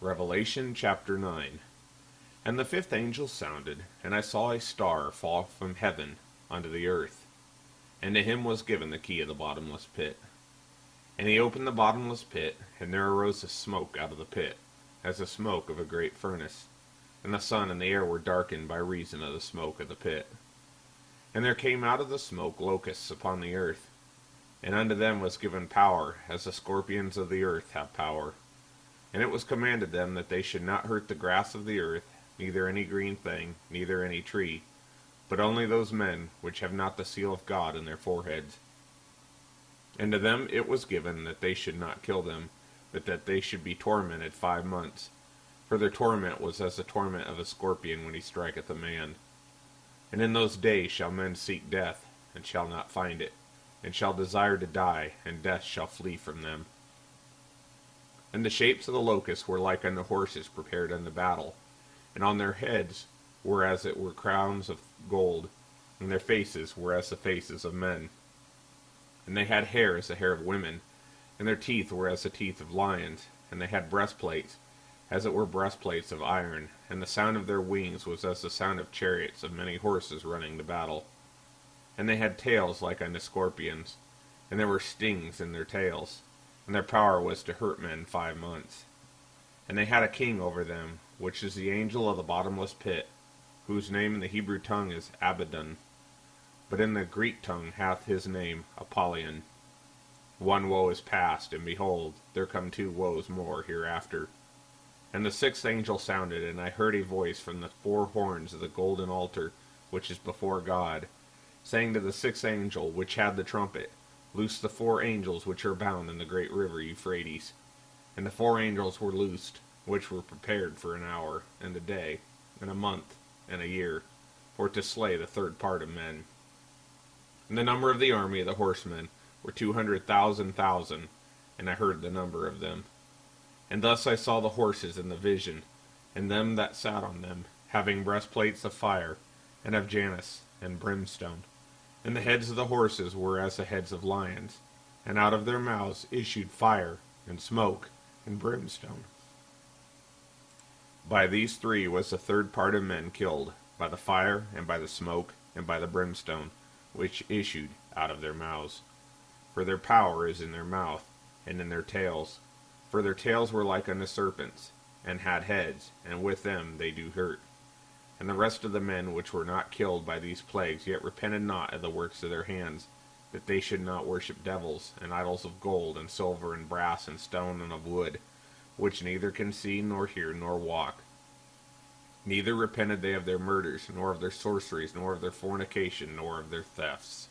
Revelation chapter 9. And the fifth angel sounded, and I saw a star fall from heaven unto the earth. And to him was given the key of the bottomless pit. And he opened the bottomless pit, and there arose a smoke out of the pit, as the smoke of a great furnace. And the sun and the air were darkened by reason of the smoke of the pit. And there came out of the smoke locusts upon the earth, and unto them was given power, as the scorpions of the earth have power. And it was commanded them that they should not hurt the grass of the earth, neither any green thing, neither any tree, but only those men which have not the seal of God in their foreheads. And to them it was given that they should not kill them, but that they should be tormented 5 months. For their torment was as the torment of a scorpion when he striketh a man. And in those days shall men seek death, and shall not find it, and shall desire to die, and death shall flee from them. And the shapes of the locusts were like unto horses prepared unto battle, and on their heads were as it were crowns of gold, and their faces were as the faces of men. And they had hair as the hair of women, and their teeth were as the teeth of lions, and they had breastplates, as it were breastplates of iron, and the sound of their wings was as the sound of chariots of many horses running to battle. And they had tails like unto scorpions, and there were stings in their tails, and their power was to hurt men 5 months. And they had a king over them, which is the angel of the bottomless pit, whose name in the Hebrew tongue is Abaddon, but in the Greek tongue hath his name Apollyon. One woe is past, and behold, there come 2 woes more hereafter. And the sixth angel sounded, and I heard a voice from the 4 horns of the golden altar, which is before God, saying to the sixth angel which had the trumpet, Loose the 4 angels which are bound in the great river Euphrates. And the 4 angels were loosed, which were prepared for an hour, and a day, and a month, and a year, for to slay the 3rd part of men. And the number of the army of the horsemen were 200,000,000, and I heard the number of them. And thus I saw the horses in the vision, and them that sat on them, having breastplates of fire, and of Janus, and brimstone. And the heads of the horses were as the heads of lions, and out of their mouths issued fire, and smoke, and brimstone. By these 3 was the 3rd part of men killed, by the fire, and by the smoke, and by the brimstone, which issued out of their mouths. For their power is in their mouth, and in their tails. For their tails were like unto serpents, and had heads, and with them they do hurt. And the rest of the men which were not killed by these plagues yet repented not of the works of their hands, that they should not worship devils, and idols of gold, and silver, and brass, and stone, and of wood, which neither can see, nor hear, nor walk. Neither repented they of their murders, nor of their sorceries, nor of their fornication, nor of their thefts.